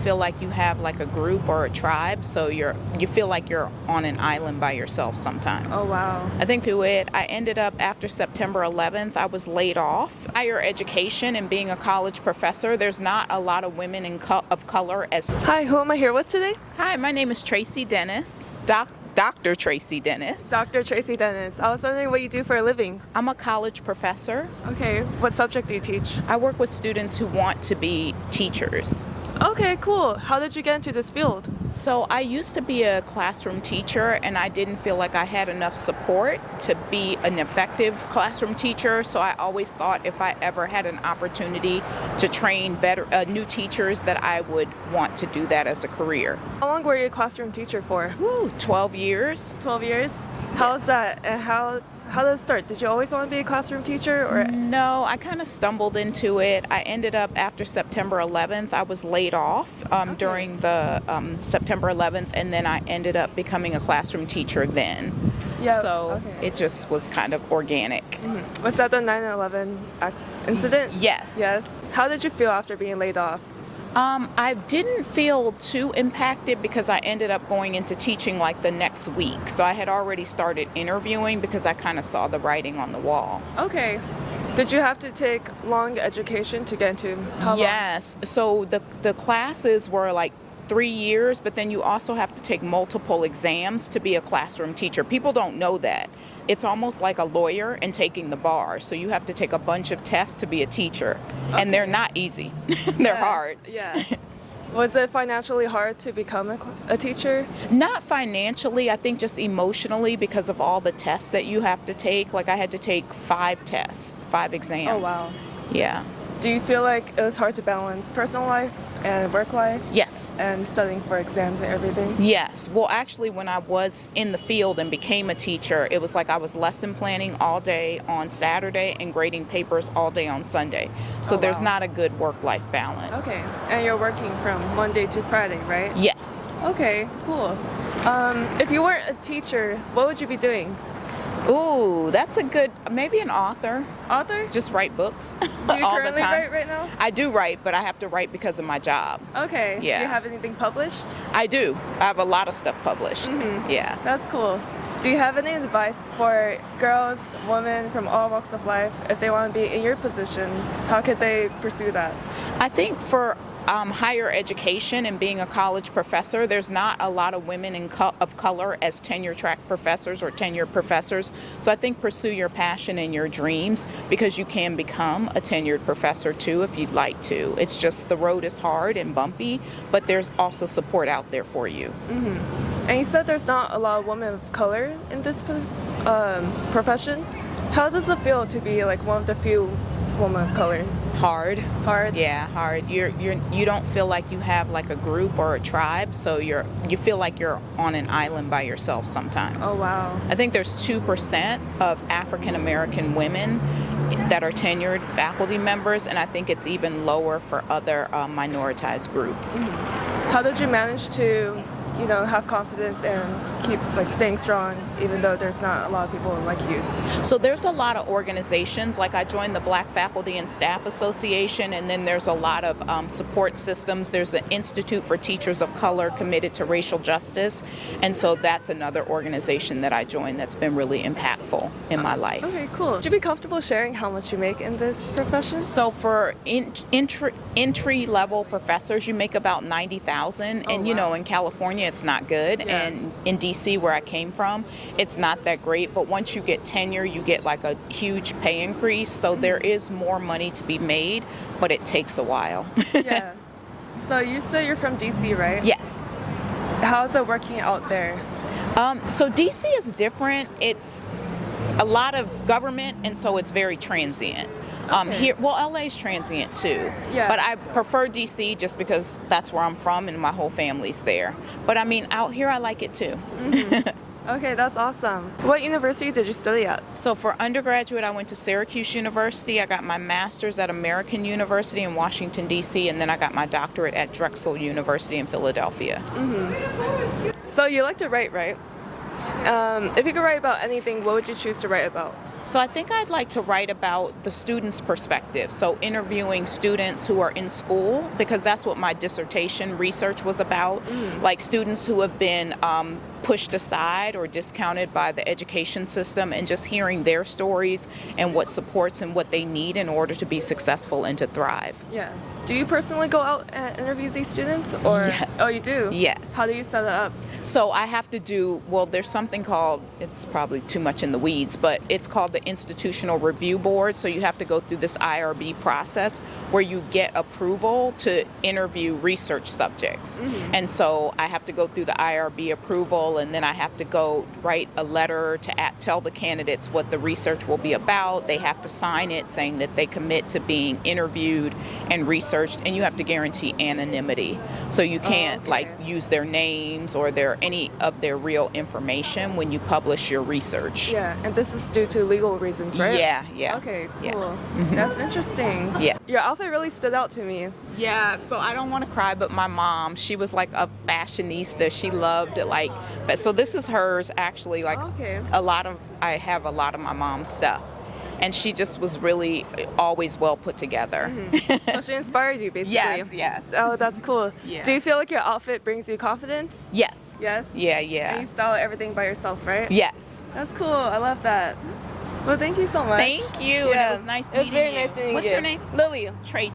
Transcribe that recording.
feel like you have like a group or a tribe, so you feel like you're on an island by yourself sometimes. Oh, wow. I think to it, I ended up after September 11th, I was laid off. Higher education and being a college professor, there's not a lot of women of color as... Hi, who am I here with today? Hi, my name is Tracy Dennis, Dr. Tracy Dennis. Dr. Tracy Dennis. I was wondering what you do for a living. I'm a college professor. Okay, what subject do you teach? I work with students who want to be teachers. Okay, cool. How did you get into this field? So I used to be a classroom teacher, and I didn't feel like I had enough support to be an effective classroom teacher. So I always thought if I ever had an opportunity to train new teachers that I would want to do that as a career. How long were you a classroom teacher for? 12 years. 12 years? How's that? And how did it start? Did you always want to be a classroom teacher? Or No, I kind of stumbled into it. I ended up after September 11th, I was laid off during the September 11th, and then I ended up becoming a classroom teacher then. So it just was kind of organic. Mm-hmm. Was that the 9/11 incident? Yes. Yes. How did you feel after being laid off? I didn't feel too impacted because I ended up going into teaching like the next week. So I had already started interviewing because I kind of saw the writing on the wall. Okay. Did you have to take long education to get into? How long? Yes. So the classes were like 3 years, but then you also have to take multiple exams to be a classroom teacher. People don't know that. It's almost like a lawyer and taking the bar. So you have to take a bunch of tests to be a teacher. Okay. And they're not easy. They're hard. Yeah. Was it financially hard to become a teacher? Not financially, I think just emotionally because of all the tests that you have to take. Like I had to take 5 tests, 5 exams. Oh, wow. Yeah. Do you feel like it was hard to balance personal life and work life? Yes. And studying for exams and everything? Yes. Well, actually, when I was in the field and became a teacher, it was like I was lesson planning all day on Saturday and grading papers all day on Sunday. So there's not a good work-life balance. Okay. And you're working from Monday to Friday, right? Yes. Okay, cool. If you weren't a teacher, what would you be doing? Ooh, that's a good, maybe an author. Author? Just write books Do you all currently the time. write right now? I do write, but I have to write because of my job. Okay. Yeah. Do you have anything published? I do. I have a lot of stuff published. Mm-hmm. Yeah. That's cool. Do you have any advice for girls, women from all walks of life, if they want to be in your position? How could they pursue that? I think for higher education and being a college professor, there's not a lot of women of color as tenure-track professors or tenured professors. So I think pursue your passion and your dreams because you can become a tenured professor too if you'd like to. It's just the road is hard and bumpy, but there's also support out there for you. Mm-hmm. And you said there's not a lot of women of color in this profession. How does it feel to be like one of the few women of color? Hard. Hard? Yeah, hard. You don't feel like you have like a group or a tribe, so you feel like you're on an island by yourself sometimes. Oh, wow. I think there's 2% of African American women that are tenured faculty members, and I think it's even lower for other minoritized groups. Mm-hmm. How did you manage to, have confidence and keep staying strong even though there's not a lot of people like you? So there's a lot of organizations, like I joined the Black Faculty and Staff Association, and then there's a lot of support systems. There's the Institute for Teachers of Color committed to racial justice, and so that's another organization that I joined that's been really impactful in my life. Okay, cool. Would you be comfortable sharing how much you make in this profession? So for entry-level professors, you make about $90,000, and wow. In California it's not good, and in DC where I came from, it's not that great, but once you get tenure, you get like a huge pay increase, so there is more money to be made, but it takes a while. Yeah. So you say you're from DC, right? Yes. How's it working out there? So DC is different. It's a lot of government, and so it's very transient. Here, LA's transient too, but I prefer DC just because that's where I'm from and my whole family's there. But I mean, out here I like it too. Mm-hmm. Okay, that's awesome. What university did you study at? So for undergraduate, I went to Syracuse University. I got my master's at American University in Washington, D.C., and then I got my doctorate at Drexel University in Philadelphia. Mm-hmm. So you like to write, right? If you could write about anything, what would you choose to write about? So I think I'd like to write about the student's perspective. So interviewing students who are in school, because that's what my dissertation research was about, like students who have been pushed aside or discounted by the education system, and just hearing their stories and what supports and what they need in order to be successful and to thrive. Yeah. Do you personally go out and interview these students? Or Yes. Oh, you do? Yes. How do you set it up? So I have to do, well, there's something called, it's probably too much in the weeds, but it's called the Institutional Review Board. So you have to go through this IRB process where you get approval to interview research subjects. And so I have to go through the IRB approval, and then I have to go write a letter to tell the candidates what the research will be about. They have to sign it saying that they commit to being interviewed and researched, and you have to guarantee anonymity. So you can't like use their names or any of their real information when you publish your research. Yeah, and this is due to legal reasons, right? Yeah. Okay, cool. Yeah. That's interesting. Yeah. Your outfit really stood out to me. Yeah, so I don't want to cry, but my mom, she was like a fashionista. She loved it, like, so this is hers actually, like I have a lot of my mom's stuff. And she just was really always well put together. So she inspired you, basically. Yes. Oh, that's cool. Yeah. Do you feel like your outfit brings you confidence? Yes. Yes? Yeah. And you style everything by yourself, right? Yes. That's cool. I love that. Well, thank you so much. Thank you. Yeah. And it was nice It was meeting very you. nice meeting you. What's your name? Lily. Tracy.